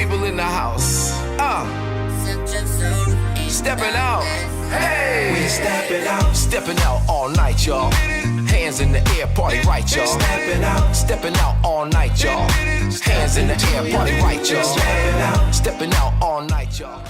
people in the house. Stepping out. Hey! We Stepping out all night, y'all. Hands in the air, party right, y'all. Stepping out all night, y'all. Hands in the air, party right, y'all. Stepping out all night, y'all.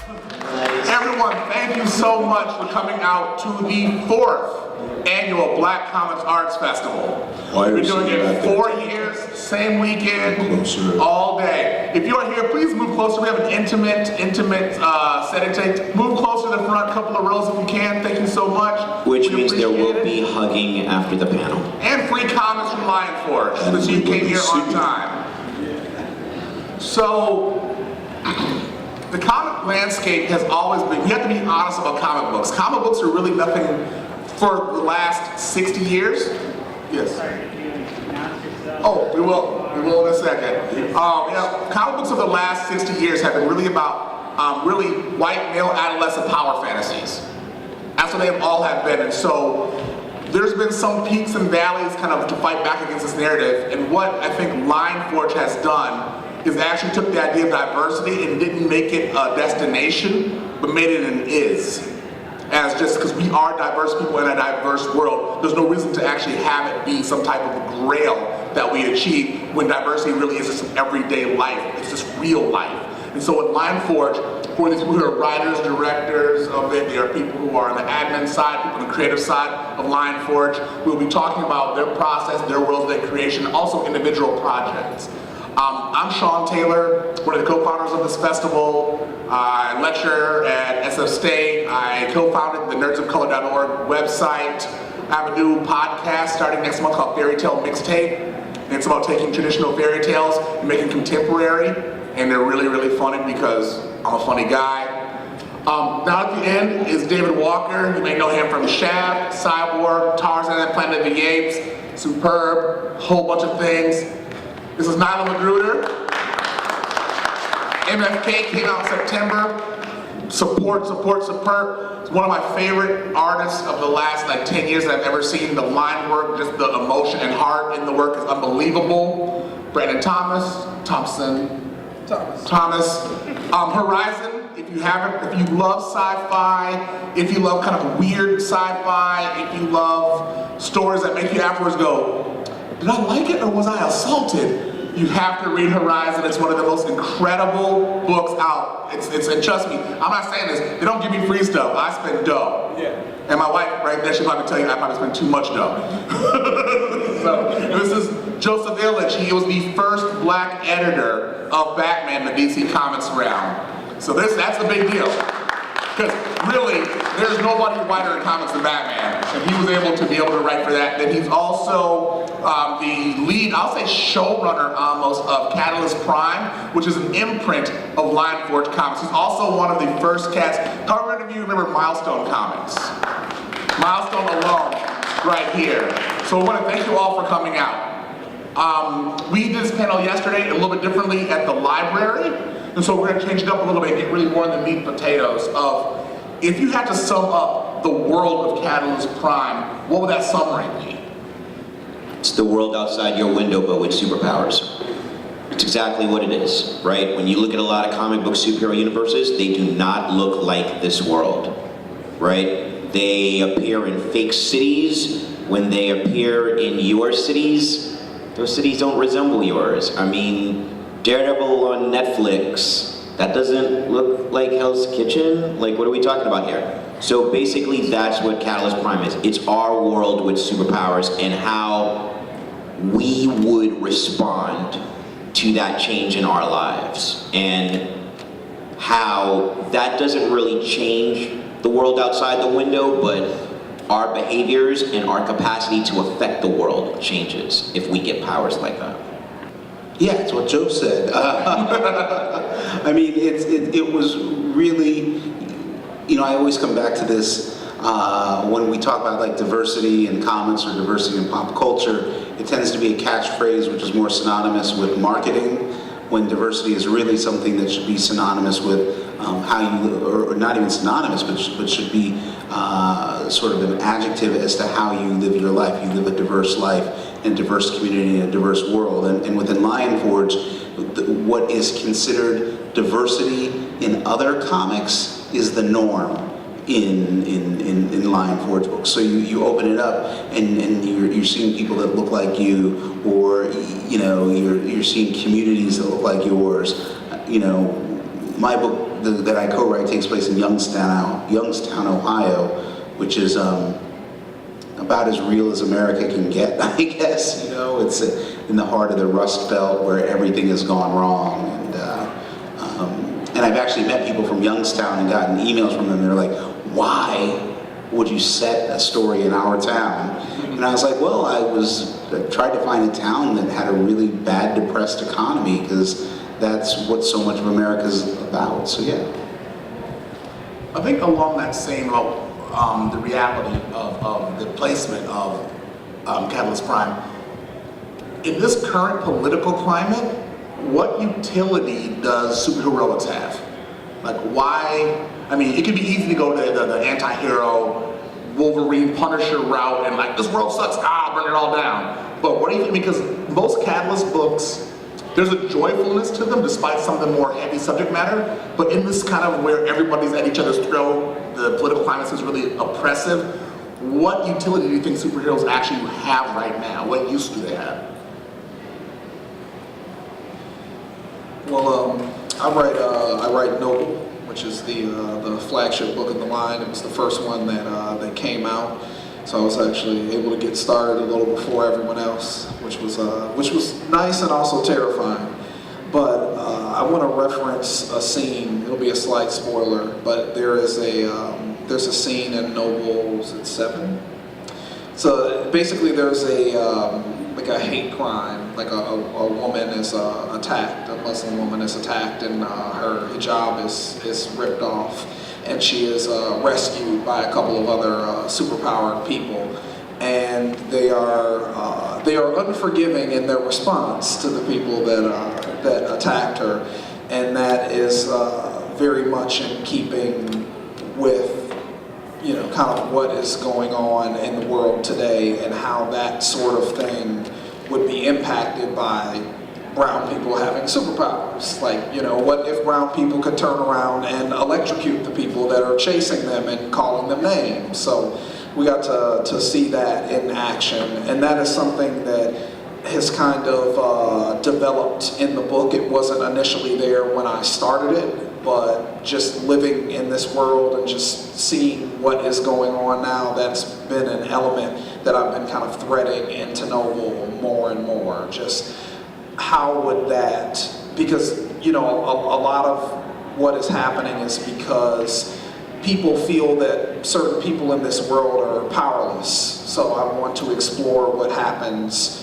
Everyone, thank you so much for coming out to the 4th annual Black Comics Arts Festival. We've been doing it 4 years, same weekend, all day. If you are here, please move closer. We have an intimate setting today. Move closer to the front, couple of rows if you can. Thank you so much. Which means there will be hugging after the panel. And free comics from Lion Forge, so you came here on time. So, the comic landscape has always been, you have to be honest about comic books. Comic books are really nothing for the last 60 years. Yes. Oh, we will in a second. Yeah, comic books of the last 60 years have been really about really white male adolescent power fantasies. That's what they all have been. And so there's been some peaks and valleys kind of to fight back against this narrative. And what I think Lion Forge has done is they actually took the idea of diversity and didn't make it a destination, but made it an is. As just because we are diverse people in a diverse world, there's no reason to actually have it be some type of a grail that we achieve when diversity really is just everyday life. It's just real life. And so at Lion Forge, for these people who are writers, directors of it, there are people who are on the admin side, people on the creative side of Lion Forge. We'll be talking about their process, their world, their creation, also individual projects. I'm Sean Taylor, one of the co-founders of this festival. I lecture at SF State. I co-founded the nerdsofcolor.org website. I have a new podcast starting next month called Fairy Tale Mixtape. And it's about taking traditional fairy tales and making contemporary. And they're really, really funny because I'm a funny guy. Now at the end is David Walker. You may know him from Shaft, Cyborg, Tarzan and the Planet of the Apes, Superb, a whole bunch of things. This is Nyla Magruder. MFK came out in September. Support. It's one of my favorite artists of the last 10 years that I've ever seen. The line work, just the emotion and heart in the work is unbelievable. Brandon Thomas. Horizon, if you love sci-fi, if you love kind of weird sci-fi, if you love stories that make you afterwards go, did I like it or was I assaulted? You have to read Horizon. It's one of the most incredible books out. And trust me, I'm not saying this, they don't give me free stuff. I spend dough. Yeah. And my wife right there, she'll probably tell you I probably spend too much dough. So this is Joseph Illich. He was the first black editor of Batman, the DC Comics realm. So that's a big deal. Because really, there's nobody whiter in comics than Batman. And he was able to write for that. Then he's also the lead, I'll say showrunner almost, of Catalyst Prime, which is an imprint of Lion Forge Comics. He's also one of the first cats. How many of you remember Milestone Comics? Milestone alone, right here. So I want to thank you all for coming out. We did this panel yesterday a little bit differently at the library. And so we're going to change it up a little bit and get really more in the meat and potatoes of, if you had to sum up the world of Catalyst Prime, what would that summary be? It's the world outside your window, but with superpowers. It's exactly what it is, right? When you look at a lot of comic book superhero universes, they do not look like this world, right? They appear in fake cities. When they appear in your cities, those cities don't resemble yours. I mean, Daredevil on Netflix, that doesn't look like Hell's Kitchen? Like, what are we talking about here? So basically, that's what Catalyst Prime is. It's our world with superpowers and how we would respond to that change in our lives. And how that doesn't really change the world outside the window, but our behaviors and our capacity to affect the world changes if we get powers like that. Yeah, it's what Joe said. I mean, it was really, I always come back to this when we talk about like diversity in comics or diversity in pop culture. It tends to be a catchphrase which is more synonymous with marketing, when diversity is really something that should be synonymous with how you, or not even synonymous, but should be sort of an adjective as to how you live your life. You live a diverse life in a diverse community in a diverse world. And within Lion Forge, what is considered diversity in other comics is the norm in Lion Forge books. So you open it up and you're seeing people that look like you, or you know, you're seeing communities that look like yours. You know, my book that I co-write takes place in Youngstown, Ohio, which is about as real as America can get, I guess. You know, it's in the heart of the Rust Belt where everything has gone wrong. And I've actually met people from Youngstown and gotten emails from them. They're like, why would you set a story in our town? And I was like, well, I tried to find a town that had a really bad, depressed economy, because that's what so much of America is about. So yeah. I think along that same the reality of the placement of Catalyst Prime, in this current political climate, what utility does superheroics have? Like, why? I mean, it could be easy to go to the anti-hero, Wolverine, Punisher route, and like, this world sucks, burn it all down. But what do you think? Because most Catalyst books, there's a joyfulness to them, despite some of the more heavy subject matter. But in this kind of where everybody's at each other's throat, the political climate is really oppressive, what utility do you think superheroes actually have right now? What use do they have? Well, I write Noble, which is the flagship book of the line. It was the first one that came out, so I was actually able to get started a little before everyone else, which was nice and also terrifying. But I want to reference a scene. It'll be a slight spoiler, but there's a scene in Noble, is it 7? So basically, there's like a hate crime, like a woman is attacked, a Muslim woman is attacked, and her hijab is ripped off, and she is rescued by a couple of other superpowered people, and they are unforgiving in their response to the people that attacked her, and that is very much in keeping with, you know, kind of what is going on in the world today, and how that sort of thing would be impacted by brown people having superpowers. Like, you know, what if brown people could turn around and electrocute the people that are chasing them and calling them names? So we got to see that in action, and that is something that has kind of developed in the book. It wasn't initially there when I started it, but just living in this world and just seeing what is going on now, that's been an element that I've been kind of threading into Noble more and more. Just how would that, because, you know, a lot of what is happening is because people feel that certain people in this world are powerless. So I want to explore what happens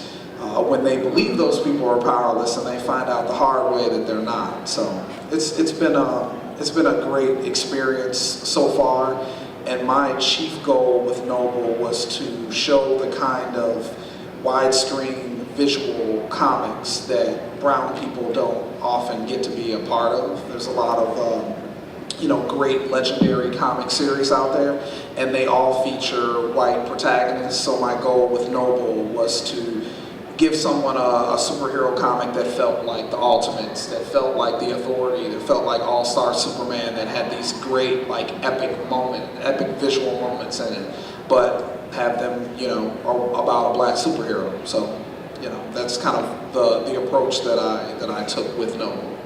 when they believe those people are powerless and they find out the hard way that they're not. So it's been a great experience so far, and my chief goal with Noble was to show the kind of widescreen visual comics that brown people don't often get to be a part of. There's a lot of you know, great legendary comic series out there, and they all feature white protagonists. So my goal with Noble was to give someone a superhero comic that felt like the Ultimates, that felt like the Authority, that felt like All-Star Superman, that had these great, like, epic visual moments in it, but have them, you know, about a black superhero. So, you know, that's kind of the approach that I took with Noble.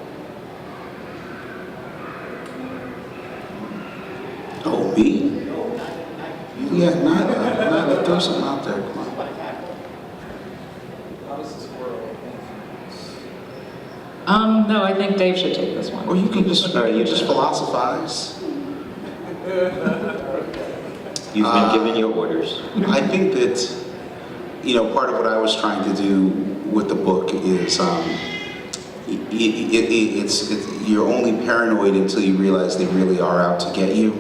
Oh, me? Yeah, Nyla, throw something out there, come on. No, I think Dave should take this one. Or you can just philosophize. You've been given your orders. I think that, you know, part of what I was trying to do with the book is you're only paranoid until you realize they really are out to get you,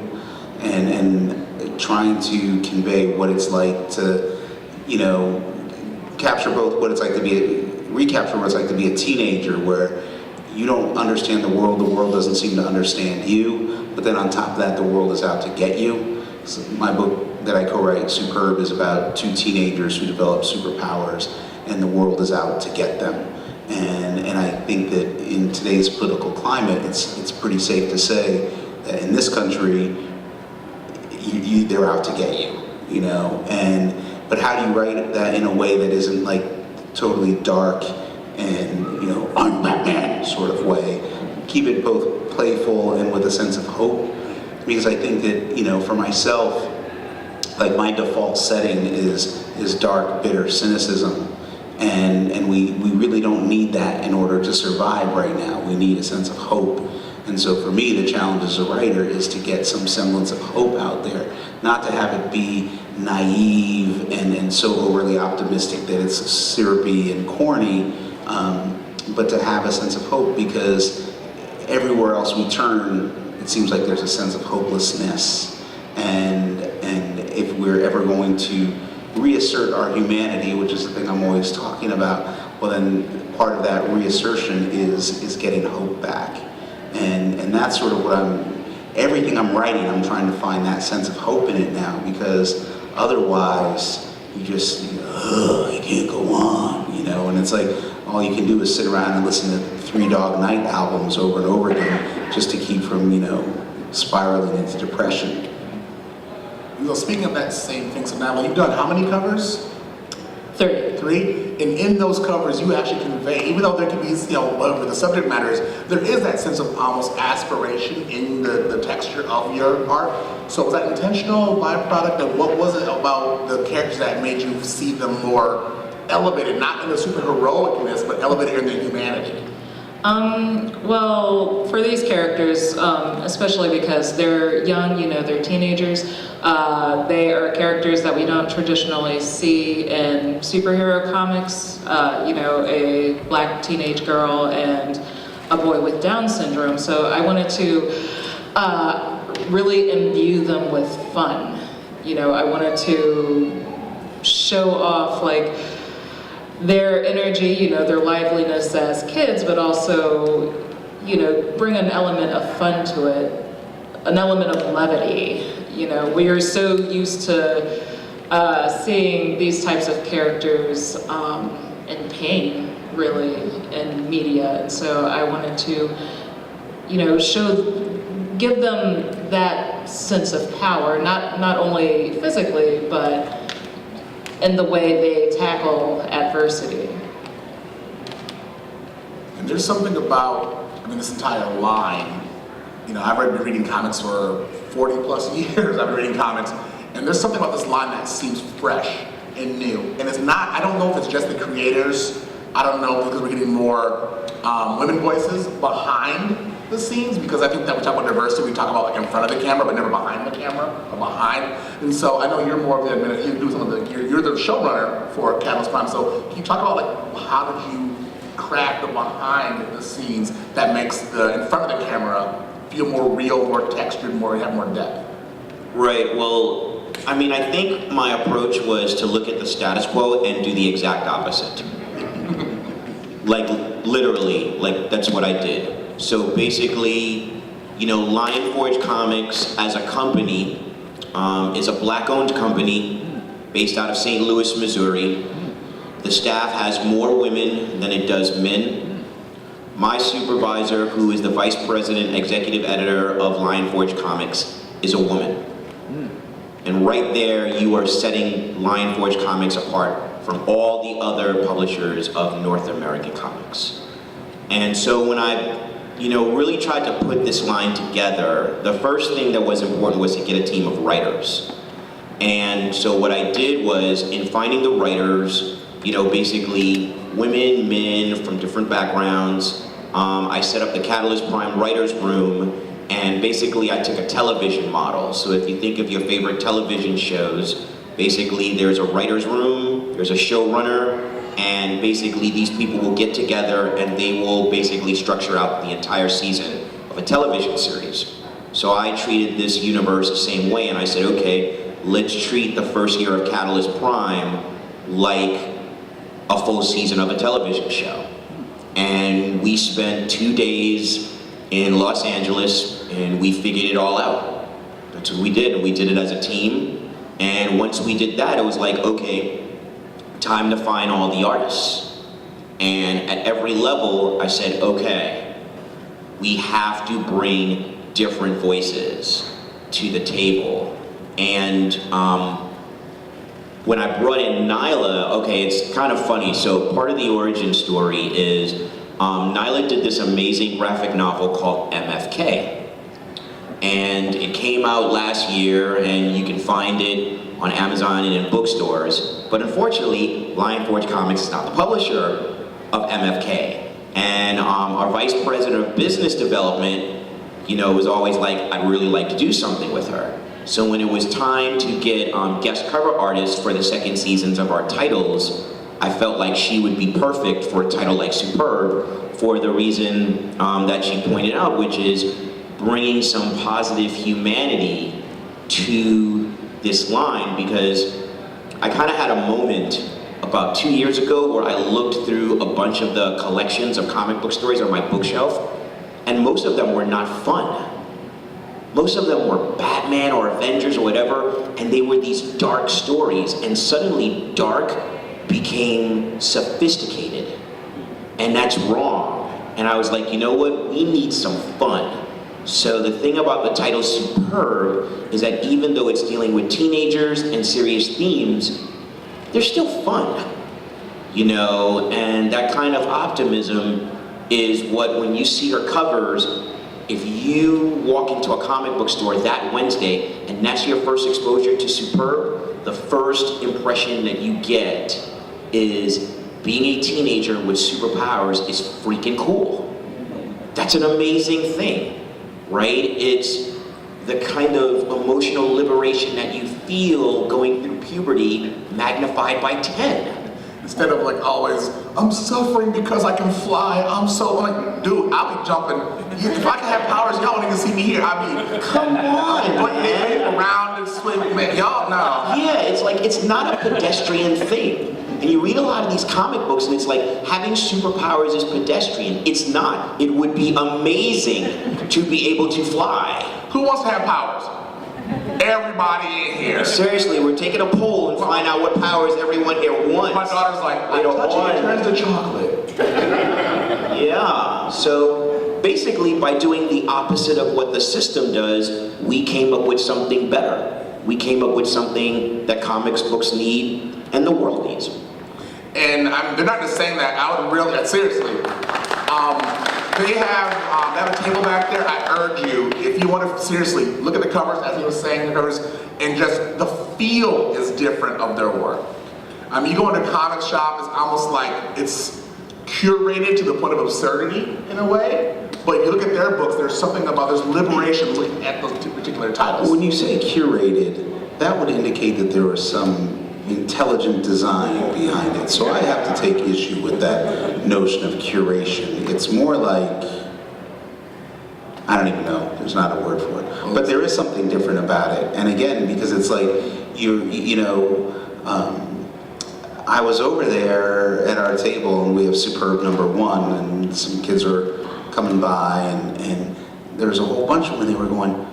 and trying to convey what it's like to, you know, recapture what it's like to be a teenager, where you don't understand the world doesn't seem to understand you, but then on top of that, the world is out to get you. So my book that I co-write, Superb, is about two teenagers who develop superpowers, and the world is out to get them. And I think that in today's political climate, it's pretty safe to say that in this country, they're out to get you, you know. But how do you write that in a way that isn't like totally dark and, you know, I'm Batman sort of way? Keep it both playful and with a sense of hope, because I think that, you know, for myself, like my default setting is dark, bitter cynicism. And we really don't need that in order to survive right now. We need a sense of hope. And so for me, the challenge as a writer is to get some semblance of hope out there, not to have it be naive and so overly optimistic that it's syrupy and corny, but to have a sense of hope, because everywhere else we turn, it seems like there's a sense of hopelessness. And if we're ever going to reassert our humanity, which is the thing I'm always talking about, well then part of that reassertion is getting hope back. And that's sort of what everything I'm writing, I'm trying to find that sense of hope in it now, because otherwise you just, you can't go on, you know, and it's like all you can do is sit around and listen to Three Dog Night albums over and over again just to keep from, you know, spiraling into depression. You know, speaking of that same thing, so now, you've done how many covers? 3. And in those covers, you actually convey, even though there can be, you know, whatever the subject matter is, there is that sense of almost aspiration in the texture of your art. So was that intentional, byproduct, or what was it about the characters that made you see them more elevated, not in the super heroicness, but elevated in their humanity? Well, for these characters, especially because they're young, you know, they're teenagers, they are characters that we don't traditionally see in superhero comics. You know, a black teenage girl and a boy with Down syndrome. So I wanted to really imbue them with fun. You know, I wanted to show off, like, their energy, you know, their liveliness as kids, but also, you know, bring an element of fun to it, an element of levity. You know, we are so used to seeing these types of characters in pain, really, in media. And so I wanted to, you know, give them that sense of power, not only physically, but in the way they tackle adversity. And there's something about, I mean, this entire line, you know, I've been reading comics for 40 plus years, I've been reading comics, and there's something about this line that seems fresh and new. And it's not, I don't know if it's just the creators, I don't know because we're getting more women voices behind the scenes, because I think that we talk about diversity, we talk about like in front of the camera, but never behind the camera, or behind. And so I know you're more of the, you do some of the, you're the showrunner for Catalyst Prime. So can you talk about like how did you craft the behind the scenes that makes the in front of the camera feel more real, more textured, have more depth? Right, well, I mean, I think my approach was to look at the status quo and do the exact opposite. Like, literally, like, that's what I did. So basically, you know, Lion Forge Comics as a company is a black-owned company based out of St. Louis, Missouri. The staff has more women than it does men. My supervisor, who is the vice president, executive editor of Lion Forge Comics, is a woman. And right there, you are setting Lion Forge Comics apart from all the other publishers of North American comics. And so when I, you know, really tried to put this line together, the first thing that was important was to get a team of writers. And so what I did was, in finding the writers, you know, basically women, men from different backgrounds, I set up the Catalyst Prime Writers Room, and basically I took a television model. So if you think of your favorite television shows, basically there's a writer's room, there's a showrunner, and basically these people will get together and they will basically structure out the entire season of a television series. So I treated this universe the same way, and I said, okay, let's treat the first year of Catalyst Prime like a full season of a television show. And we spent 2 days in Los Angeles and we figured it all out. That's what we did, and we did it as a team. And once we did that, it was like, okay, time to find all the artists. And at every level, I said, okay, we have to bring different voices to the table. And when I brought in Nyla, okay, it's kind of funny. So part of the origin story is Nyla did this amazing graphic novel called MFK. And it came out last year, and you can find it on Amazon and in bookstores. But unfortunately, Lion Forge Comics is not the publisher of MFK. And our vice president of business development, you know, was always like, I'd really like to do something with her. So when it was time to get guest cover artists for the second seasons of our titles, I felt like she would be perfect for a title like Superb for the reason that she pointed out, which is bringing some positive humanity to this line, because I kind of had a moment about 2 years ago where I looked through a bunch of the collections of comic book stories on my bookshelf, and most of them were not fun. Most of them were Batman or Avengers or whatever, and they were these dark stories, and suddenly dark became sophisticated, and that's wrong. And I was like, you know what, we need some fun. So the thing about the title Superb is that even though it's dealing with teenagers and serious themes, they're still fun, you know, and that kind of optimism is what, when you see her covers, if you walk into a comic book store that Wednesday and that's your first exposure to Superb, the first impression that you get is being a teenager with superpowers is freaking cool. That's an amazing thing. Right? It's the kind of emotional liberation that you feel going through puberty magnified by 10. Instead of like always, I'm suffering because I can fly, I'm so like, dude, I'll be jumping. If I can have powers, y'all won't even see me here. I mean, Come on, man. around and swim, man, y'all know. Yeah, it's like, it's not a pedestrian thing. And you read a lot of these comic books and it's like, having superpowers is pedestrian. It's not. It would be amazing to be able to fly. Who wants to have powers? Everybody in here. Seriously, we're taking a poll and find out what powers everyone here wants. My daughter's like, I touch it, it turns to chocolate. Yeah, so basically by doing the opposite of what the system does, we came up with something better. We came up with something that comics books need and the world needs. And they're not just saying that, I would really, seriously. They have a table back there. I urge you, if you want to seriously look at the covers, as he was saying, the covers, and just the feel is different of their work. I mean, you go into a comic shop, it's almost like it's curated to the point of absurdity in a way. But if you look at their books, there's something about, there's liberation looking at those two particular titles. When you say curated, that would indicate that there was some intelligent design behind it. So I have to take issue with that notion of curation. It's more like, I don't even know, there's not a word for it. But there is something different about it. And again, because it's like, I was over there at our table and we have Superb #1 and some kids are coming by and there's a whole bunch of them and they were going,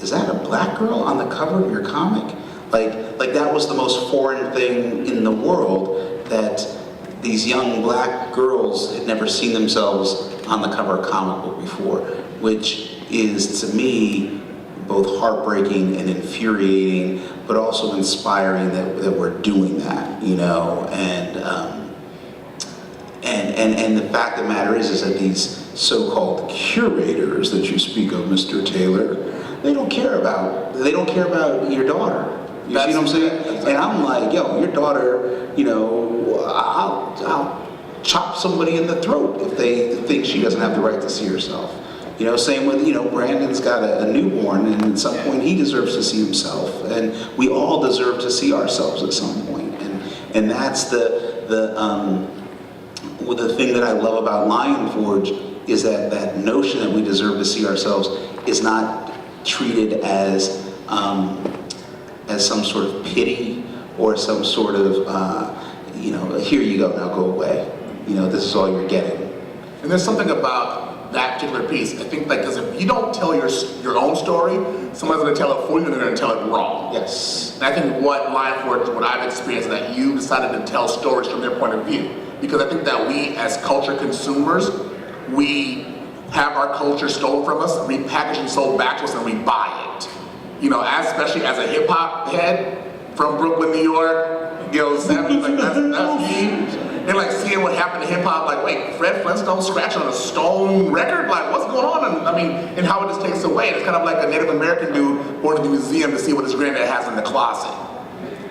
is that a black girl on the cover of your comic? Like that was the most foreign thing in the world, that these young black girls had never seen themselves on the cover of a comic book before, which is to me both heartbreaking and infuriating, but also inspiring that we're doing that, you know. And the fact of the matter is that these so-called curators that you speak of, Mr. Taylor, they don't care about your daughter. You see what I'm saying? And I'm like, yo, your daughter, you know, I'll chop somebody in the throat if they think she doesn't have the right to see herself. You know, same with, you know, Brandon's got a newborn, and at some point he deserves to see himself, and we all deserve to see ourselves at some point. And that's the thing that I love about Lion Forge, is that notion that we deserve to see ourselves is not treated as some sort of pity or some sort of, you know, here you go, now go away. You know, this is all you're getting. And there's something about that particular piece, I think, like, because if you don't tell your own story, someone's going to tell it for you and they're going to tell it wrong. Yes. And I think what Lion Forge, what I've experienced, is that you decided to tell stories from their point of view. because I think that we as culture consumers, we have our culture stolen from us, repackaged and sold back to us, and we buy it. You know, especially as a hip hop head from Brooklyn, New York, you know, like that's me. And like seeing what happened to hip hop, like, wait, Fred Flintstone scratching on a stone record? Like, what's going on? And, I mean, and how it just takes away. It's kind of like a Native American dude going to the museum to see what his granddad has in the closet.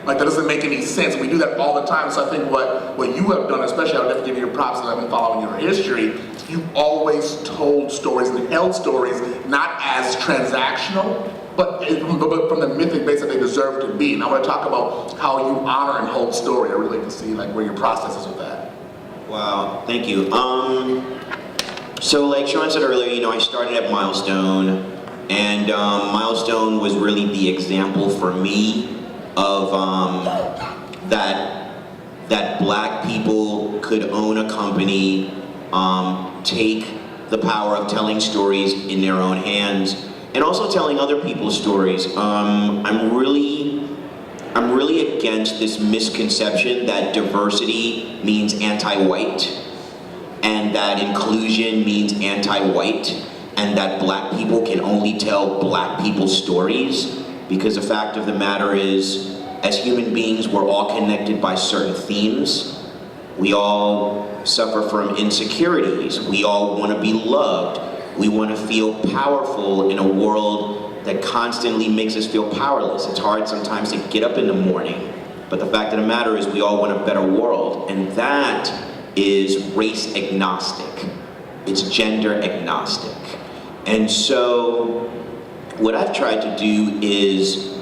Like, that doesn't make any sense. We do that all the time. So I think what you have done, especially I would definitely give you your props, because I've been following your history, you've always told stories and held stories not as transactional, but from the mythic base that they deserve to be. And I want to talk about how you honor and hold story. I really like to see like where your process is with that. Wow, thank you. So like Sean said earlier, you know, I started at Milestone, and Milestone was really the example for me of that black people could own a company, take the power of telling stories in their own hands, and also telling other people's stories. I'm really against this misconception that diversity means anti-white, and that inclusion means anti-white, and that black people can only tell black people's stories, because the fact of the matter is, as human beings, we're all connected by certain themes. We all suffer from insecurities. We all want to be loved. We want to feel powerful in a world that constantly makes us feel powerless. It's hard sometimes to get up in the morning, but the fact of the matter is we all want a better world, and that is race agnostic. It's gender agnostic. And so what I've tried to do is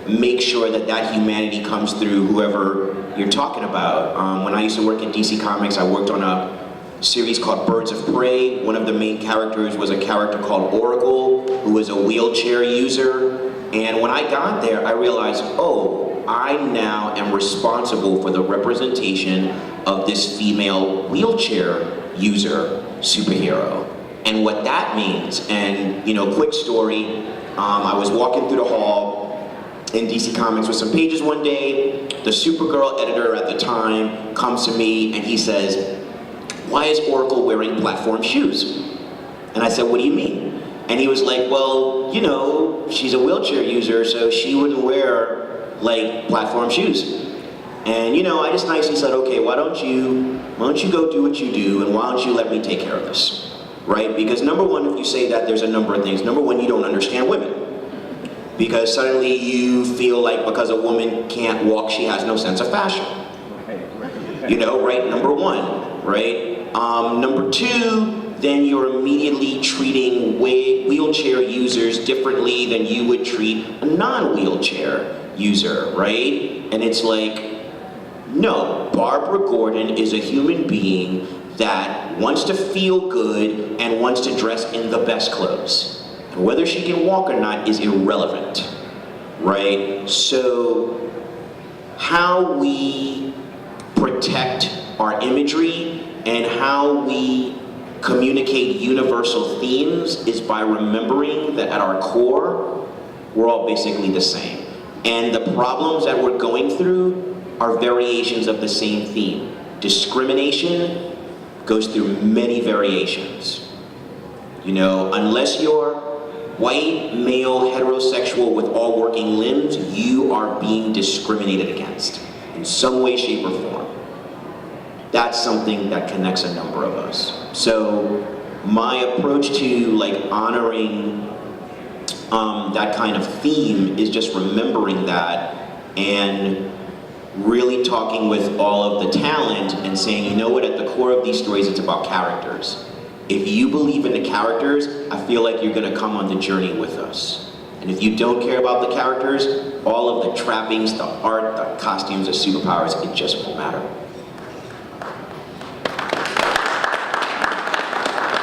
make sure that that humanity comes through whoever you're talking about. When I used to work at DC Comics, I worked on a series called Birds of Prey. One of the main characters was a character called Oracle, who was a wheelchair user. And when I got there, I realized, oh, I now am responsible for the representation of this female wheelchair user superhero. And what that means, and you know, quick story, I was walking through the hall in DC Comics with some pages one day. The Supergirl editor at the time comes to me and he says, "Why is Oracle wearing platform shoes?" And I said, "What do you mean?" And he was like, "Well, you know, she's a wheelchair user, so she wouldn't wear like platform shoes." And you know, I just nicely said, "Okay, why don't you go do what you do, and why don't you let me take care of this?" Right? Because number one, if you say that, there's a number of things. Number one, you don't understand women. Because suddenly you feel like because a woman can't walk, she has no sense of fashion. You know, right? Number one, right? Number two, then you're immediately treating wheelchair users differently than you would treat a non-wheelchair user, right? And it's like, no, Barbara Gordon is a human being that wants to feel good and wants to dress in the best clothes. And whether she can walk or not is irrelevant, right? So how we protect our imagery and how we communicate universal themes is by remembering that at our core, we're all basically the same. And the problems that we're going through are variations of the same theme. Discrimination goes through many variations. You know, unless you're white, male, heterosexual with all working limbs, you are being discriminated against in some way, shape, or form. That's something that connects a number of us. So my approach to like honoring that kind of theme is just remembering that and really talking with all of the talent and saying, you know what, at the core of these stories, it's about characters. If you believe in the characters, I feel like you're gonna come on the journey with us. And if you don't care about the characters, all of the trappings, the art, the costumes, the superpowers, it just won't matter.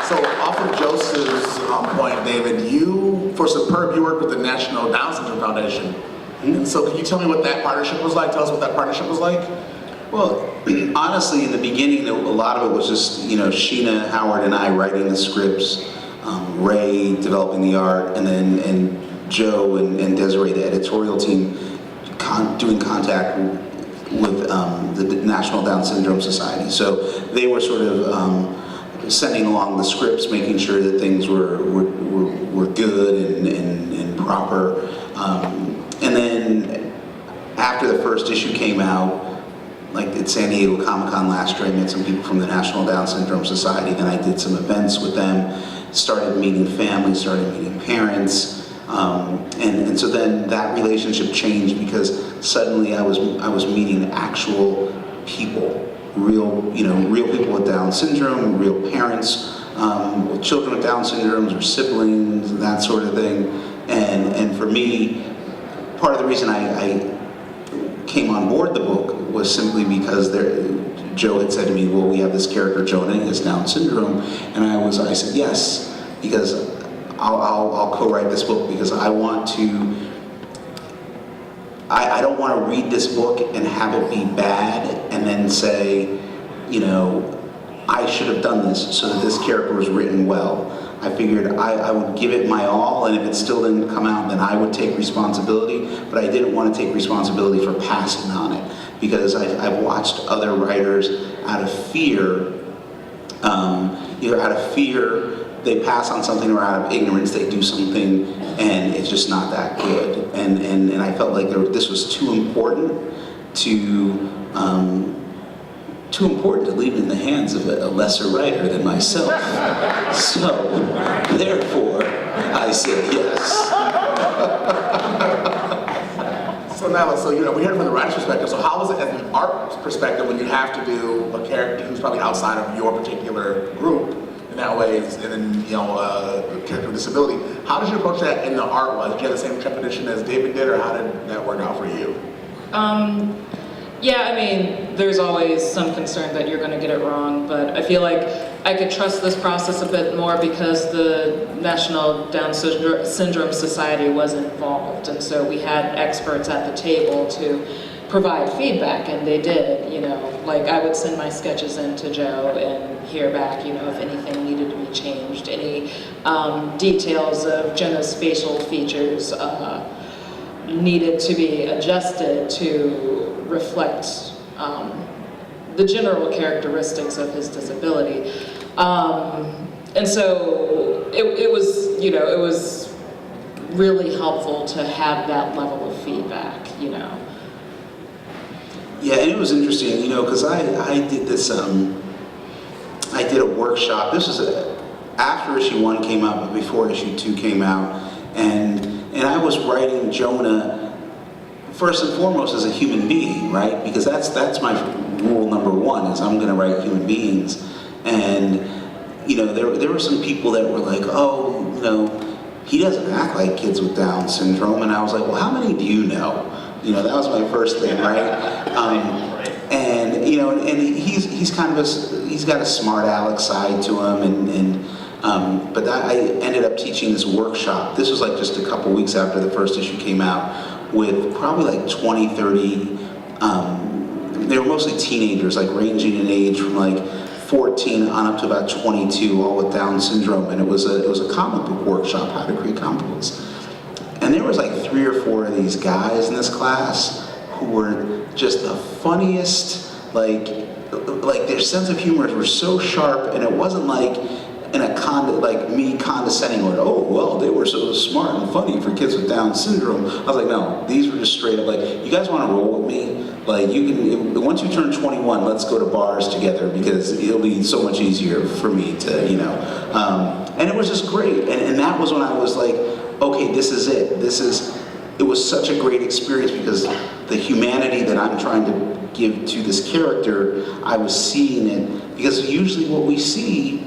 So off of Joseph's point, David, you, for Superb, you worked with the National Down Syndrome Foundation. And so can you tell me what that partnership was like? Tell us what that partnership was like. Well, honestly, in the beginning, a lot of it was just, you know, Sheena, Howard, and I writing the scripts, Ray developing the art, and Joe and Desiree, the editorial team, doing contact the National Down Syndrome Society. So they were sort of sending along the scripts, making sure that things were good and proper. And then after the first issue came out, like at San Diego Comic-Con last year, I met some people from the National Down Syndrome Society. Then I did some events with them, started meeting families, started meeting parents. And so then that relationship changed because suddenly I was meeting actual people, real people with Down syndrome, real parents with children with Down syndromes or siblings, that sort of thing. And for me, part of the reason I came on board the book was simply because Joe had said to me, well, we have this character, Jonah, he has Down syndrome. And I said yes, because I'll co-write this book because I want to, I don't want to read this book and have it be bad and then say, I should have done this so that this character was written well. I figured I would give it my all, and if it still didn't come out, then I would take responsibility, but I didn't want to take responsibility for passing on it, because I've watched other writers out of fear, either out of fear, they pass on something, or out of ignorance, they do something, and it's just not that good. And I felt like this was too important to leave in the hands of a lesser writer than myself. So, therefore, I said yes. So now, we heard it from the writer's perspective. So how was it as an art perspective when you have to do a character who's probably outside of your particular group in that way, and then a character with disability? How did you approach that in the art wise? Did you have the same trepidation as David did, or how did that work out for you? Yeah, I mean, there's always some concern that you're going to get it wrong, but I feel like I could trust this process a bit more because the National Down Syndrome Society was involved, and so we had experts at the table to provide feedback, and they did, like I would send my sketches in to Joe and hear back, if anything needed to be changed, any details of Jenna's facial features needed to be adjusted to reflect the general characteristics of his disability. And so it was really helpful to have that level of feedback, Yeah, and it was interesting, because I did this, I did a workshop. This was after issue 1 came out, but before issue 2 came out. And I was writing Jonah first and foremost as a human being, right? Because that's my rule number 1, is I'm going to write human beings. And there were some people that were like, oh, he doesn't act like kids with Down syndrome. And I was like, well, how many do you know? That was my first thing, right? And he's kind of he's got a smart aleck side to him, but I ended up teaching this workshop. This was like just a couple weeks after the first issue came out, with probably like 20, 30, they were mostly teenagers, like ranging in age from like 14 on up to about 22, all with Down syndrome. And it was a comic book workshop, how to create comic books. And there was like 3 or 4 of these guys in this class who were just the funniest, like their sense of humor were so sharp, and it wasn't like in like me condescending, like, oh, well, they were so smart and funny for kids with Down syndrome. I was like, no, these were just straight up like, you guys want to roll with me? Like, once you turn 21, let's go to bars together, because it'll be so much easier for me to, and it was just great. And that was when I was like, okay, this is it. It was such a great experience, because the humanity that I'm trying to give to this character, I was seeing it, because usually what we see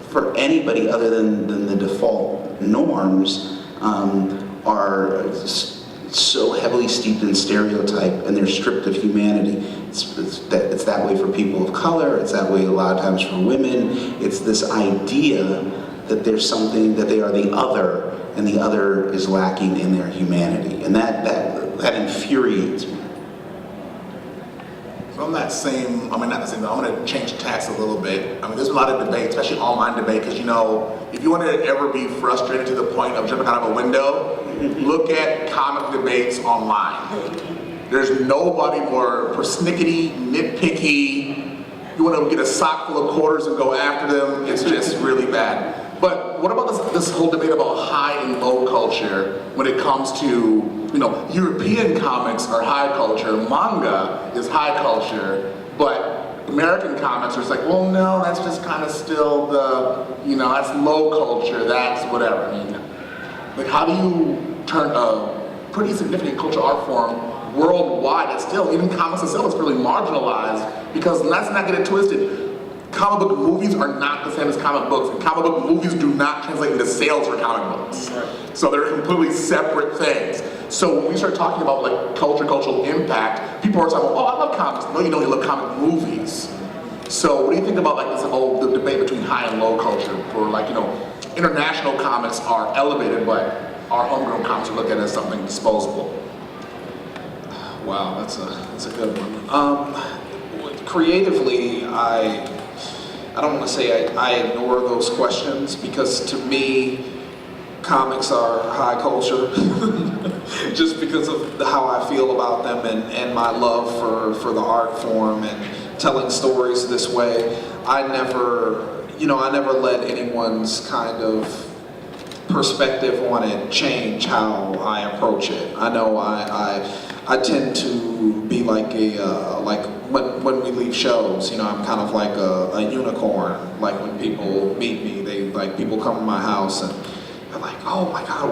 for anybody other than the default norms are so heavily steeped in stereotype, and they're stripped of humanity. It's that way for people of color, it's that way a lot of times for women. It's this idea that there's something, that they are the other, and the other is lacking in their humanity. And that infuriates me. So I'm not the same, I'm going to change tax a little bit. There's a lot of debate, especially online debate, because if you want to ever be frustrated to the point of jumping out of a window, look at comic debates online. There's nobody more persnickety, nitpicky. You want to get a sock full of quarters and go after them. It's just really bad. But what about this whole debate about high and low culture when it comes to, you know, European comics are high culture, manga is high culture, but American comics are just like, well, no, that's just kind of still the, you know, that's low culture, that's whatever. I mean, like, how do you turn a pretty significant cultural art form worldwide that's still, even comics itself is really marginalized? Because let's not get it twisted. Comic book movies are not the same as comic books, and comic book movies do not translate into sales for comic books. Right. So they're completely separate things. So when we start talking about like cultural impact, people are talking about, oh, I love comics. No, you don't, you love comic movies. So what do you think about like this whole the debate between high and low culture? For like, you know, international comics are elevated, but our homegrown comics are looked at as something disposable. Wow, that's a good one. Creatively, I don't want to say I ignore those questions, because to me, comics are high culture just because of how I feel about them and my love for the art form and telling stories this way. I never let anyone's kind of perspective on it change how I approach it. I know I tend to be like when we leave shows, you know, I'm kind of like a unicorn. Like when people meet me, people come to my house and they're like, oh my God,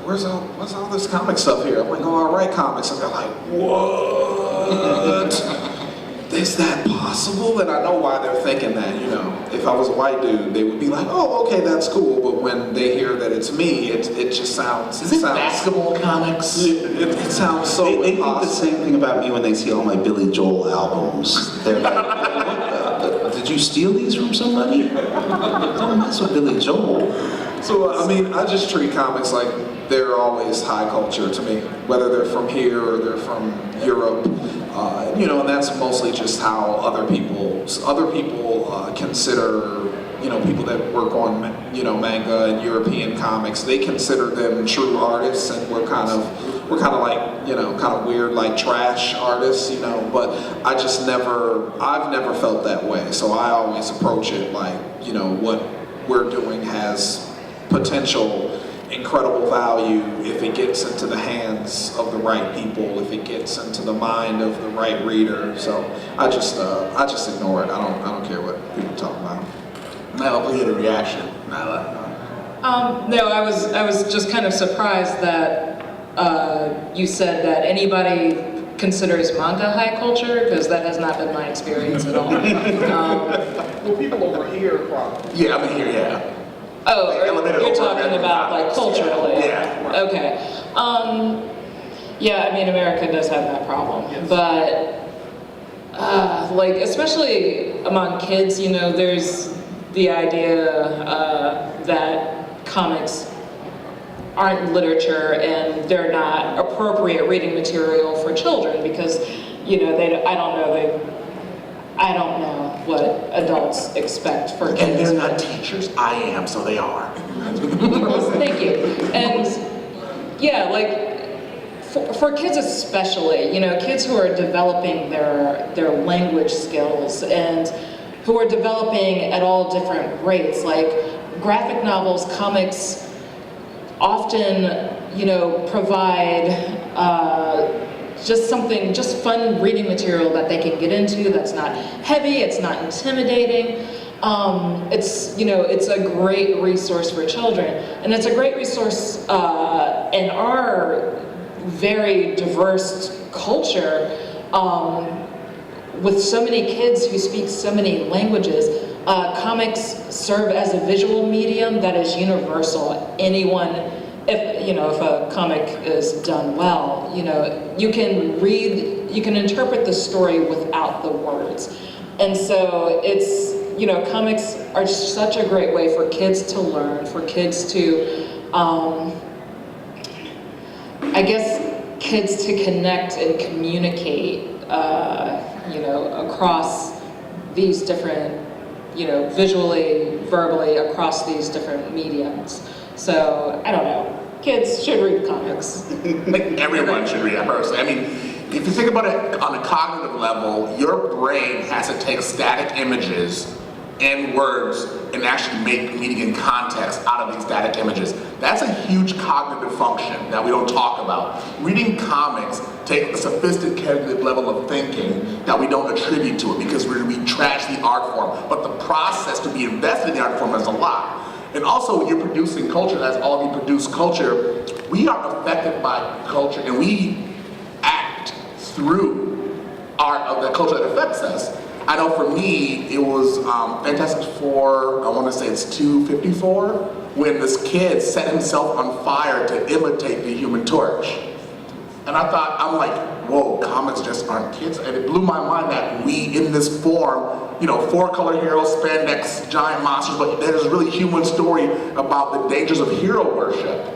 what's all this comic stuff here? I'm like, oh, I write comics. And they're like, what? Is that possible? And I know why they're thinking that, you know. If I was a white dude, they would be like, oh, okay, that's cool. But when they hear that it's me, it just sounds... Is it basketball comics? It sounds so They think the impossible. same thing about me when they see all my Billy Joel albums. They're like, did you steal these from somebody? Don't mess with Billy Joel. So, I mean, I just treat comics like they're always high culture to me, whether they're from here or they're from Europe. You know, and that's mostly just how other people consider, you know, people that work on, you know, manga and European comics. They consider them true artists, and we're kind of like, you know, kind of weird, like trash artists, you know. But I've never felt that way. So I always approach it like, you know, what we're doing has potential incredible value if it gets into the hands of the right people, if it gets into the mind of the right reader. So I just ignore it. I don't care what people talk about. Now, we get a reaction. No, I was just kind of surprised that you said that anybody considers manga high culture, because that has not been my experience at all. Well, people over here probably. Yeah, I'm here, yeah. Oh, Elevated you're over talking American about like comics. culturally. Yeah, right. Okay. Yeah, I mean, America does have that problem, Yes. but like especially among kids, you know, there's the idea that comics aren't literature and they're not appropriate reading material for children because, you know, I don't know what adults expect for kids. And they're not teachers. I am, so they are. Thank you. And yeah, like for kids especially, you know, kids who are developing their language skills and who are developing at all different rates, like graphic novels, comics often, you know, provide just fun reading material that they can get into, that's not heavy, it's not intimidating. It's, you know, it's a great resource for children. And it's a great resource in our very diverse culture with so many kids who speak so many languages. Comics serve as a visual medium that is universal. Anyone, if a comic is done well, you know, you can interpret the story without the words. And so it's, you know, comics are such a great way for kids to learn, for kids to, I guess, kids to connect and communicate, you know, across these different, you know, visually, verbally, across these different mediums. So, I don't know. Kids should read comics. Like everyone should read that personally. I mean, if you think about it on a cognitive level, your brain has to take static images and words and actually make meaning and context out of these static images. That's a huge cognitive function that we don't talk about. Reading comics take a sophisticated level of thinking that we don't attribute to it because we trash the art form. But the process to be invested in the art form is a lot. And also when you're producing culture, as all of you produce culture, we are affected by culture and we act through art of the culture that affects us. I know for me, it was Fantastic Four, I want to say it's 254, when this kid set himself on fire to imitate the Human Torch. And I thought, I'm like, whoa, comics just aren't kids. And it blew my mind that we, in this form, you know, 4-color heroes, spandex, giant monsters, but there's a really human story about the dangers of hero worship.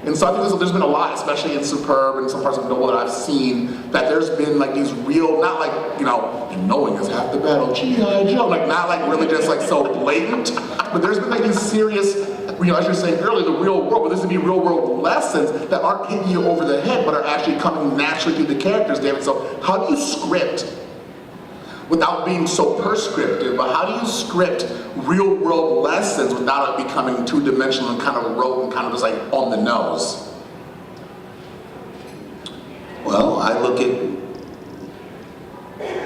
And so I think there's been a lot, especially in Superb and some parts of Noble that I've seen, that there's been like these real, not like, you know, and knowing is half the battle, G.I. Joe, like not like really just like so blatant, but there's been like these serious, you know, as you're saying earlier, the real world, but this would be real world lessons that aren't hitting you over the head, but are actually coming naturally through the characters, David. So how do you script, without being so prescriptive, but how do you script real world lessons without it becoming two-dimensional and kind of rote and kind of just like on the nose? Well, I look at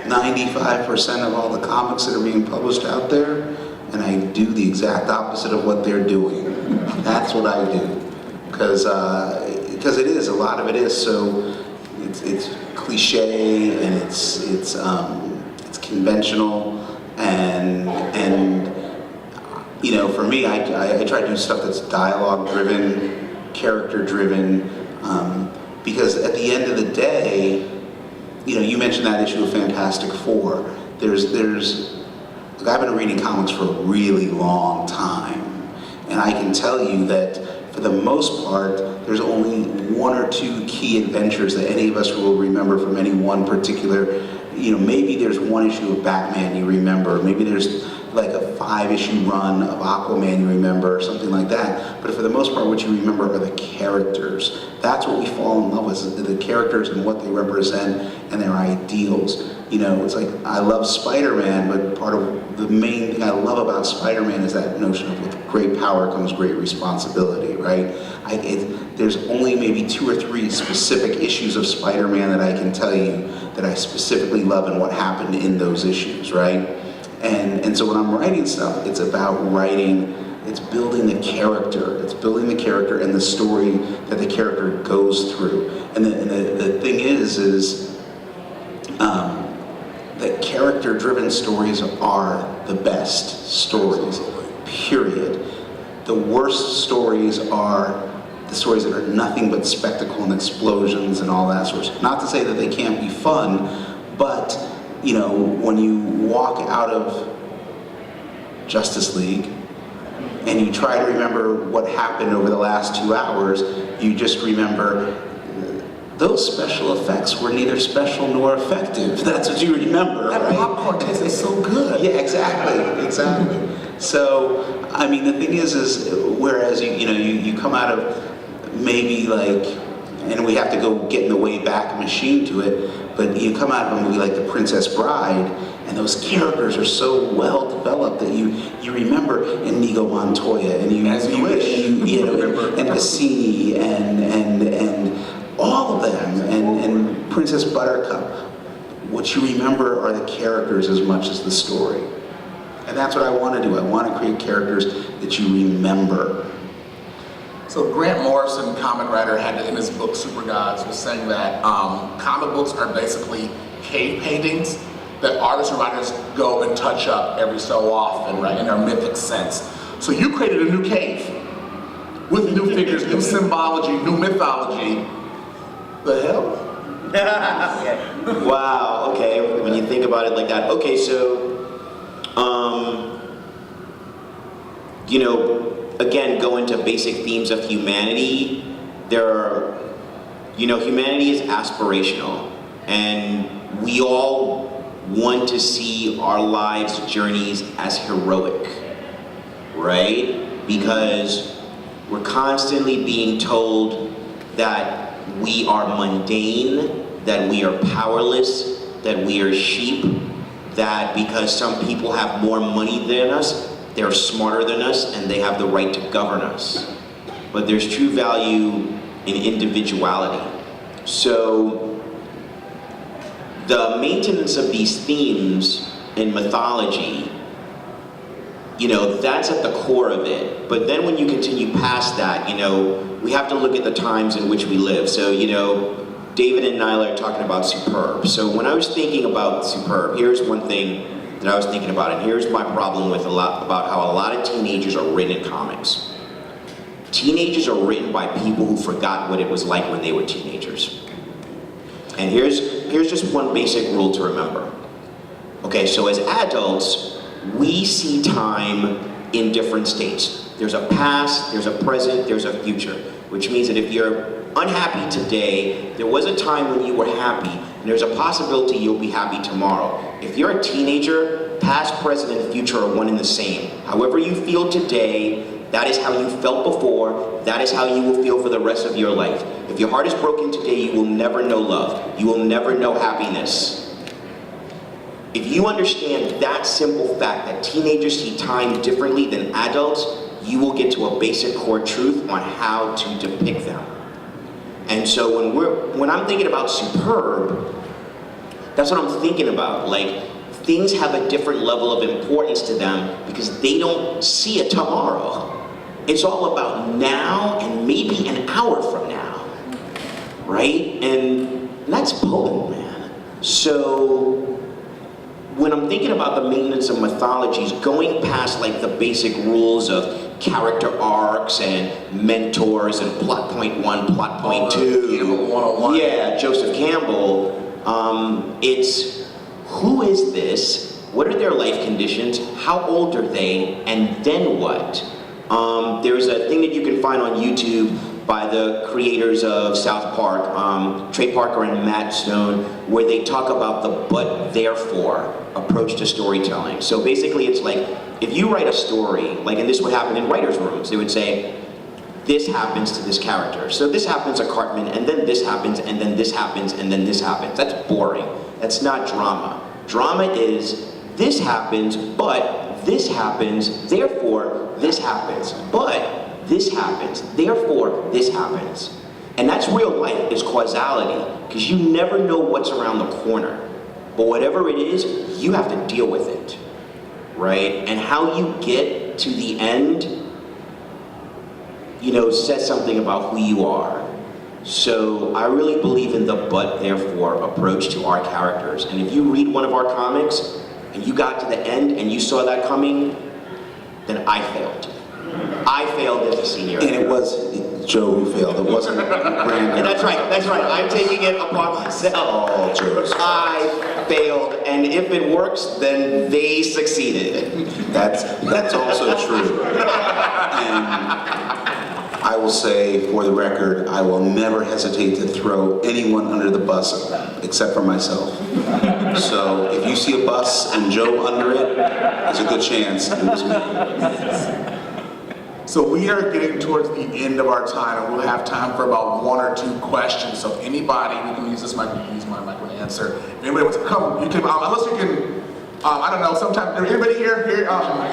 95% of all the comics that are being published out there, and I do the exact opposite of what they're doing. That's what I do, because it is, a lot of it is so, it's cliche and it's conventional, and you know, for me, I try to do stuff that's dialogue driven, character driven, because at the end of the day, you know, you mentioned that issue of Fantastic Four. Look, I've been reading comics for a really long time, and I can tell you that for the most part, there's only 1 or 2 key adventures that any of us will remember from any one particular, you know, maybe there's 1 issue of Batman you remember, maybe there's like a 5-issue run of Aquaman you remember, or something like that. But for the most part, what you remember are the characters. That's what we fall in love with, is the characters and what they represent and their ideals. You know, it's like, I love Spider-Man, but part of the main thing I love about Spider-Man is that notion of with great power comes great responsibility, right? There's only maybe 2 or 3 specific issues of Spider-Man that I can tell you that I specifically love and what happened in those issues, right? And so when I'm writing stuff, it's about writing, it's building the character. It's building the character and the story that the character goes through. And the thing is that character-driven stories are the best stories, period. The worst stories are the stories that are nothing but spectacle and explosions and all that sort of stuff. Not to say that they can't be fun, but you know, when you walk out of Justice League and you try to remember what happened over the last 2 hours, you just remember those special effects were neither special nor effective. That's what you remember, That right? popcorn tastes so good. Yeah, exactly. So, I mean, the thing is whereas you come out of maybe like, and we have to go get in the way back machine to it, but you come out of a movie like The Princess Bride, and those characters are so well developed that you remember Inigo Montoya, and you know, and Bassini, and all of them, and Princess Buttercup. What you remember are the characters as much as the story, and that's what I want to do. I want to create characters that you remember. So Grant Morrison, comic writer, had in his book Super Gods, was saying that comic books are basically cave paintings that artists and writers go and touch up every so often, right, in their mythic sense. So you created a new cave with new figures, new symbology, new mythology. The hell? Wow, okay, when you think about it like that. Okay, so, you know, again, going to basic themes of humanity, there are, you know, humanity is aspirational, and we all want to see our lives' journeys as heroic, right? Because we're constantly being told that we are mundane that we are powerless, that we are sheep, that because some people have more money than us, they're smarter than us, and they have the right to govern us. But there's true value in individuality. So the maintenance of these themes in mythology, you know, that's at the core of it. But then when you continue past that, you know, we have to look at the times in which we live. So, you know, David and Nyla are talking about Superb. So when I was thinking about Superb, here's one thing that I was thinking about, and here's my problem with about how a lot of teenagers are written in comics. Teenagers are written by people who forgot what it was like when they were teenagers. And here's just one basic rule to remember. Okay, so as adults, we see time in different states. There's a past, there's a present, there's a future, which means that if you're unhappy today, there was a time when you were happy, and there's a possibility you'll be happy tomorrow. If you're a teenager, past, present, and future are one and the same. However you feel today, that is how you felt before, that is how you will feel for the rest of your life. If your heart is broken today, you will never know love. You will never know happiness. If you understand that simple fact, that teenagers see time differently than adults, you will get to a basic core truth on how to depict them. And so when I'm thinking about Superb, that's what I'm thinking about. Like, things have a different level of importance to them because they don't see a tomorrow. It's all about now and maybe an hour from now, right? And that's potent, man. So when I'm thinking about the maintenance of mythologies, going past like the basic rules of character arcs and mentors and plot point 1, plot point 2. Campbell 101. Yeah, Joseph Campbell. It's who is this? What are their life conditions? How old are they? And then what? There's a thing that you can find on YouTube by the creators of South Park, Trey Parker and Matt Stone, where they talk about the but therefore approach to storytelling. So basically it's like, if you write a story, like, and this would happen in writers' rooms, they would say, this happens to this character. So this happens to Cartman, and then this happens, and then this happens, and then this happens. That's boring. That's not drama. Drama is, this happens, but this happens, therefore this happens. But this happens, therefore this happens. And that's real life, is causality, because you never know what's around the corner. But whatever it is, you have to deal with it, right? And how you get to the end, you know, says something about who you are. So I really believe in the but therefore approach to our characters. And if you read one of our comics and you got to the end and you saw that coming, then I failed. I failed as a senior. And it was Joe who failed. It wasn't Brandon. And that's right. I'm taking it upon myself. Oh, Joe. I failed, and if it works, then they succeeded. That's also true. And I will say, for the record, I will never hesitate to throw anyone under the bus except for myself. So if you see a bus and Joe under it, there's a good chance it was me. So we are getting towards the end of our time, and we'll have time for about 1 or 2 questions. So if anybody, we can use this mic, we can use my mic to answer. If anybody wants to come, you can, unless you can, I don't know, sometimes, anybody here,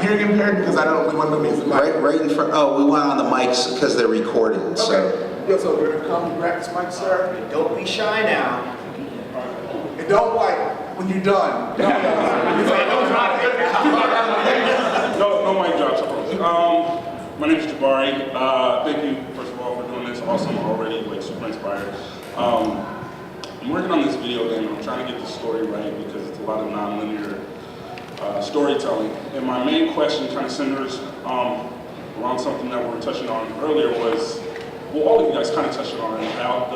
hearing impaired? Because I don't know, we want to use the mic. Right in front, oh, we went on the mics because they're recording, so. Okay, yeah, so we're gonna come grab this mic, sir. Don't be shy now. And don't like, when you're done. No mic drops, I promise. My name is Jabari. Thank you, first of all, for doing this. Awesome already, like super inspired. I'm working on this video game. I'm trying to get the story right because it's a lot of non-linear storytelling. And my main question kind of centers around something that we were touching on earlier was, well, all of you guys kind of touched on it, about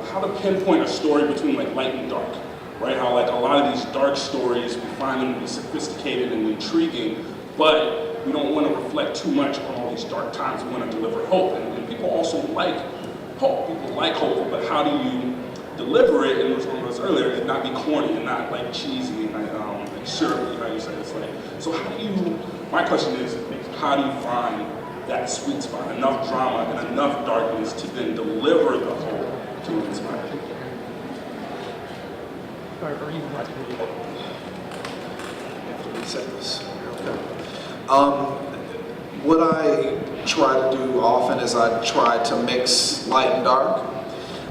how to pinpoint a story between like light and dark, right? How like a lot of these dark stories, we find them to be sophisticated and intriguing, but we don't want to reflect too much on all these dark times. We want to deliver hope, and people also like hope. People like hope, but how do you deliver it? And which one was earlier, and not be corny and not like cheesy and like syrupy. How you say it's like. So how do you? My question is, how do you find that sweet spot, enough drama and enough darkness to then deliver the hope to inspire people? or even watch the video. Reset this. Okay. What I try to do often is I try to mix light and dark,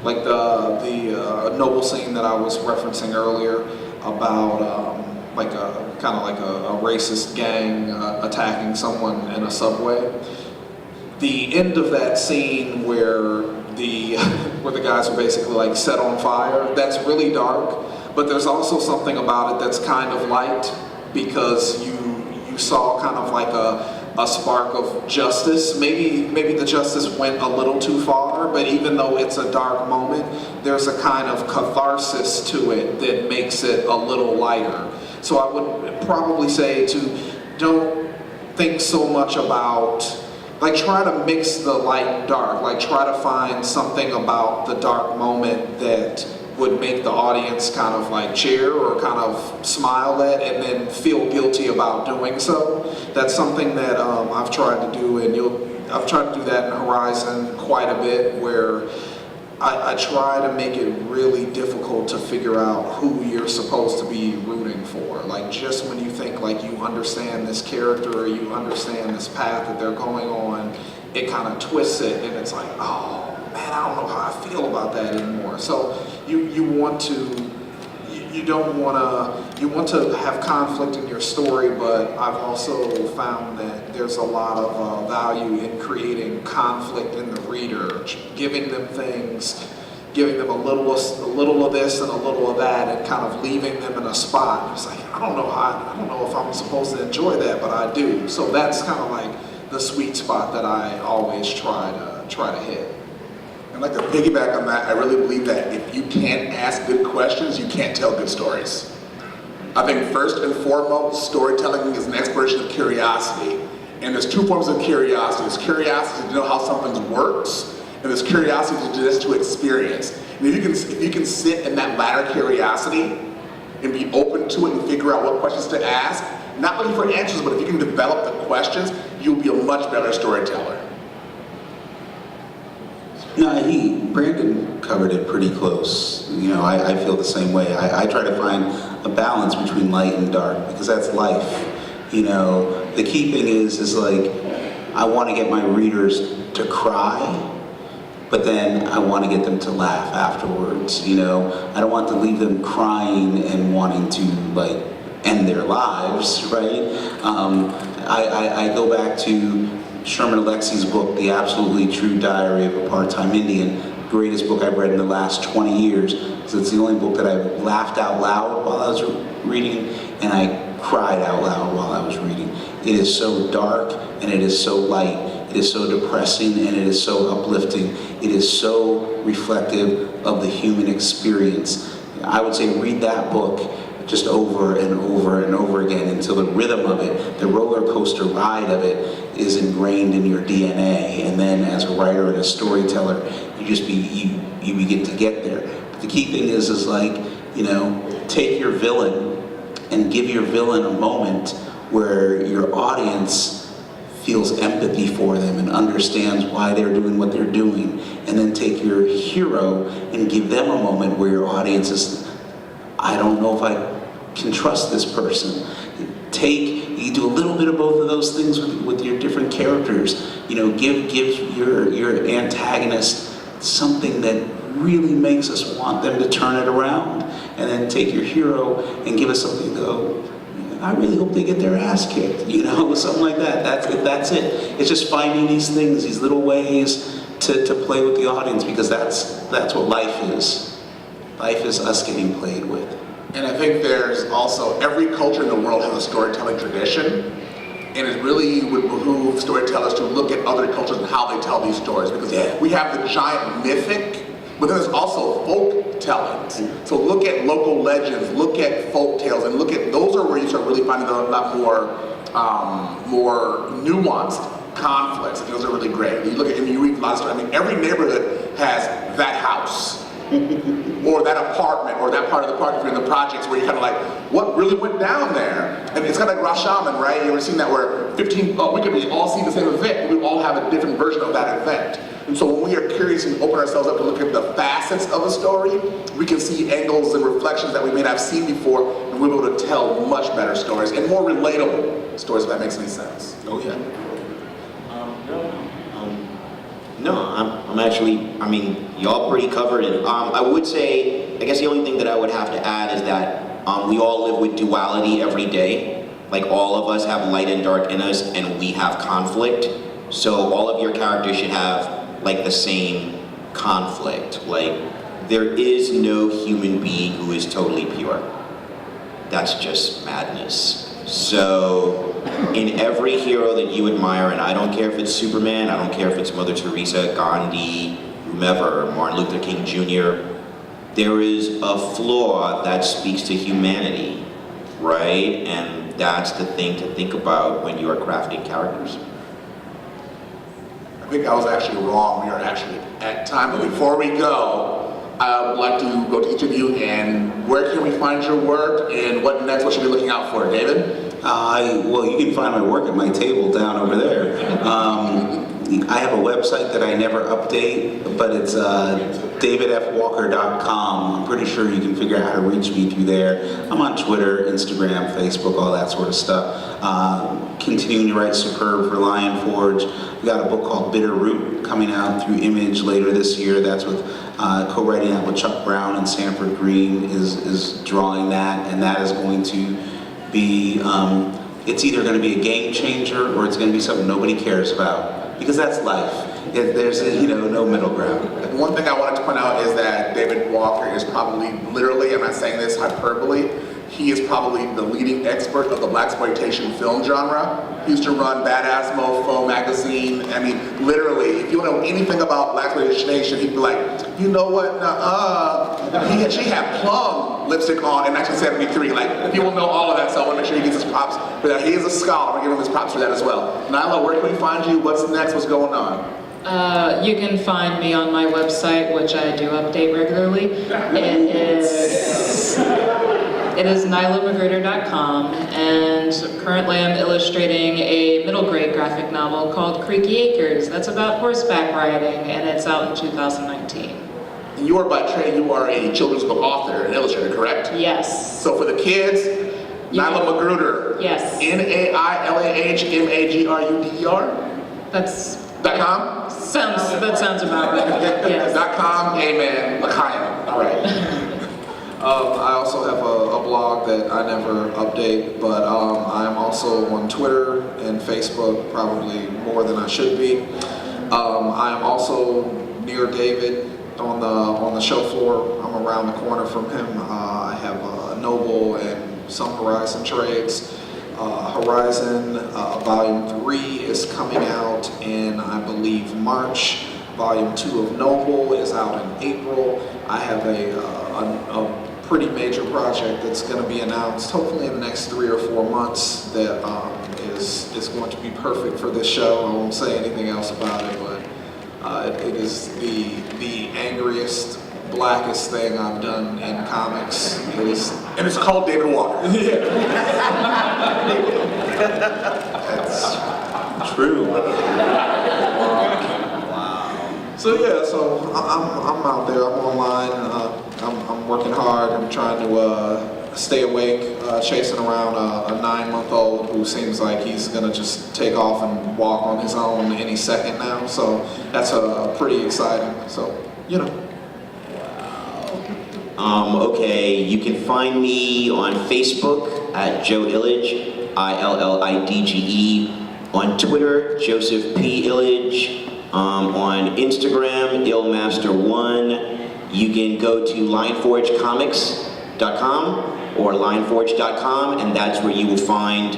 like the noble scene that I was referencing earlier about like a kind of like a racist gang attacking someone in a subway. The end of that scene where the guys are basically like set on fire, that's really dark, but there's also something about it that's kind of light, because you saw kind of like a spark of justice. Maybe the justice went a little too far, but even though it's a dark moment, there's a kind of catharsis to it that makes it a little lighter. So I would probably say to don't think so much about, like, try to mix the light and dark, like try to find something about the dark moment that would make the audience kind of like cheer or kind of smile at, and then feel guilty about doing so. That's something that I've tried to do, and I've tried to do that in Horizon quite a bit, where I try to make it really difficult to figure out who you're supposed to be rooting for. Like, just when you think like you understand this character or you understand this path that they're going on, it kind of twists it, and it's like, oh man, I don't know how I feel about that anymore. So you want to have conflict in your story, but I've also found that there's a lot of value in creating conflict in the reader, giving them things, giving them a little of this and a little of that, and kind of leaving them in a spot. It's like, I don't know if I'm supposed to enjoy that, but I do. So that's kind of like the sweet spot that I always try to hit. I'd like to piggyback on that. I really believe that if you can't ask good questions, you can't tell good stories. I think first and foremost, storytelling is an exploration of curiosity. And there's two forms of curiosity. There's curiosity to know how something works, and there's curiosity just to experience. And if you can sit in that latter curiosity and be open to it and figure out what questions to ask, not looking for answers, but if you can develop the questions, you'll be a much better storyteller. No, Brandon covered it pretty close. You know, I feel the same way. I try to find a balance between light and dark, because that's life. You know, the key thing is like, I want to get my readers to cry, but then I want to get them to laugh afterwards. You know, I don't want to leave them crying and wanting to like end their lives, right? I go back to Sherman Alexi's book, The Absolutely True Diary of a Part-Time Indian, greatest book I've read in the last 20 years, because it's the only book that I laughed out loud while I was reading, and I cried out loud while I was reading. It is so dark, and it is so light, it is so depressing, and it is so uplifting. It is so reflective of the human experience. I would say read that book just over and over and over again until the rhythm of it, the roller coaster ride of it, is ingrained in your DNA. And then as a writer and a storyteller, you begin to get there. But the key thing is like, you know, take your villain and give your villain a moment where your audience feels empathy for them and understands why they're doing what they're doing. And then take your hero and give them a moment where your audience is, I don't know if I can trust this person. You do a little bit of both of those things with your different characters. You know, give your antagonist something that really makes us want them to turn it around, and then take your hero and give us something to go, I really hope they get their ass kicked, you know, something like that. That's it. It's just finding these things, these little ways to play with the audience, because that's what life is. Life is us getting played with. And I think there's also, every culture in the world has a storytelling tradition, and it really would behoove storytellers to look at other cultures and how they tell these stories, because we have the giant mythic, but then there's also folk tellings. So look at local legends, look at folk tales, and those are where you start really finding a lot more nuanced conflicts, and those are really great. You look at, and you read a lot of stories. I mean, every neighborhood has that house, or that that apartment or that part of the park, if you're in the projects, where you're kind of like, what really went down there? And it's kind of like Rashaman, right? You ever seen that where we could all see the same event, but we all have a different version of that event. And so when we are curious and open ourselves up to look at the facets of a story, we can see angles and reflections that we may not have seen before, and we're able to tell much better stories and more relatable stories, if that makes any sense. Oh yeah. No, I'm actually, I mean, y'all pretty covered it. I would say, I guess the only thing that I would have to add is that we all live with duality every day. Like, all of us have light and dark in us, and we have conflict. So all of your characters should have, like, the same conflict. Like, there is no human being who is totally pure. That's just madness. So, in every hero that you admire, and I don't care if it's Superman, I don't care if it's Mother Teresa, Gandhi, whomever, Martin Luther King Jr., there is a flaw that speaks to humanity, right? And that's the thing to think about when you are crafting characters. I think I was actually wrong. We are actually at time, but before we go, I would like to go to each of you and where can we find your work and what next, what should we be looking out for? David? Well, you can find my work at my table down over there. I have a website that I never update, but it's davidfwalker.com. I'm pretty sure you can figure out how to reach me through there. I'm on Twitter, Instagram, Facebook, all that sort of stuff. Continuing to write Superb for Lion Forge. We got a book called Bitter Root coming out through Image later this year. That's with co-writing that with Chuck Brown and Sanford Green is drawing that, and that is going to be, it's either going to be a game changer or it's going to be something nobody cares about, because that's life. There's no middle ground. One thing I wanted to point out is that David Walker is probably, literally, I'm not saying this hyperbole, he is probably the leading expert of the blaxploitation film genre. He used to run Badass Mofo magazine. I mean, literally, if you know anything about blaxploitation, he'd be like, you know what, she had plum lipstick on in 1973. Like, people know all of that, so I want to make sure he gets his props for that. He is a scholar, we're giving him his props for that as well. Nyla, where can we find you? What's next? What's going on? You can find me on my website, which I do update regularly. It is nylamagruder.com, and currently I'm illustrating a middle grade graphic novel called Creaky Acres. That's about horseback riding, and it's out in 2019. You are by trade, you are a children's book author and illustrator, correct? Yes. So for the kids, Nyla Magruder. Yes. NAILAHMAGRUDER? That's... .com? That sounds about right. Yes. .com, amen, L'chaim. All right. I also have a blog that I never update, but I'm also on Twitter and Facebook, probably more than I should be. I'm also near David on the show floor. I'm around the corner from him. I have Noble and some Horizon trades. Horizon Volume 3 is coming out in, I believe, March. Volume 2 of Noble is out in April. I have a pretty major project that's going to be announced hopefully in the next 3 or 4 months that is going to be perfect for this show. I won't say anything else about it, but it is the angriest, blackest thing I've done in comics. And it's called David Walker. That's true. So yeah, so I'm out there. I'm online. I'm working hard. I'm trying to stay awake, chasing around a 9-month-old who seems like he's gonna just take off and walk on his own any second now. So that's pretty exciting. So Okay, you can find me on Facebook at Joe Illidge, ILLIDGE. On Twitter, Joseph P. Illidge. On Instagram, Illmaster1. You can go to lineforgecomics.com or lineforge.com, and that's where you will find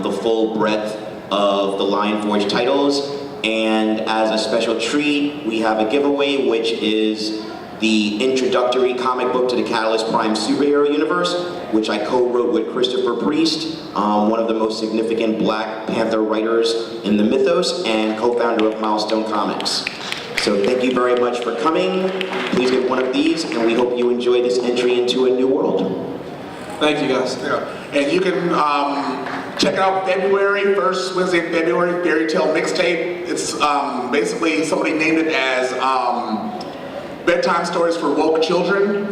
the full breadth of the Lineforge titles. And as a special treat, we have a giveaway, which is the introductory comic book to the Catalyst Prime superhero universe, which I co-wrote with Christopher Priest, one of the most significant Black Panther writers in the mythos and co-founder of Milestone Comics. So thank you very much for coming. Please get one of these, and we hope you enjoy this entry into a new world. Thank you, guys. Yeah. And you can check out February, first Wednesday in February, Fairy Tale Mixtape. It's basically, somebody named it as bedtime stories for woke children.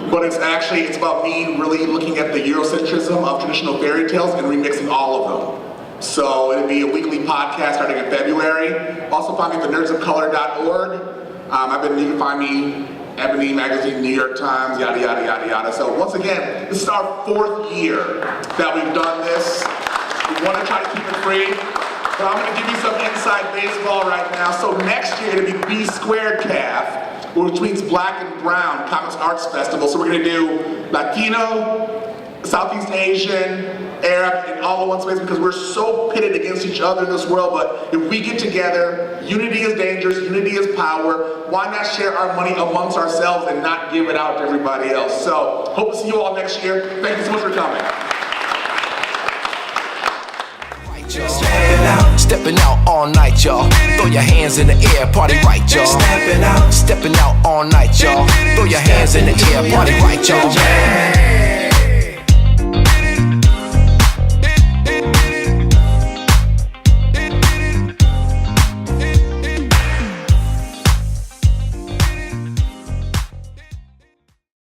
But it's about me really looking at the Eurocentrism of traditional fairy tales and remixing all of them. So it'll be a weekly podcast starting in February. Also find me at thenerdofcolor.org. You can find me, Ebony Magazine, New York Times, yada, yada, yada, yada. So once again, this is our 4th year that we've done this. We want to try to keep it free. But I'm going to give you some inside baseball right now. So next year it'll be BCAF, which means Black and Brown Comics Arts Festival. So we're going to do Latino, Southeast Asian, Arab, in all in one space because we're so pitted against each other in this world. But if we get together, unity is dangerous, unity is power. Why not share our money amongst ourselves and not give it out to everybody else? So hope to see you all next year. Thank you so much for coming. Stepping out all night, y'all. Throw your hands in the air, party right, y'all. Stepping out all night, y'all. Throw your hands in the air, party right, y'all.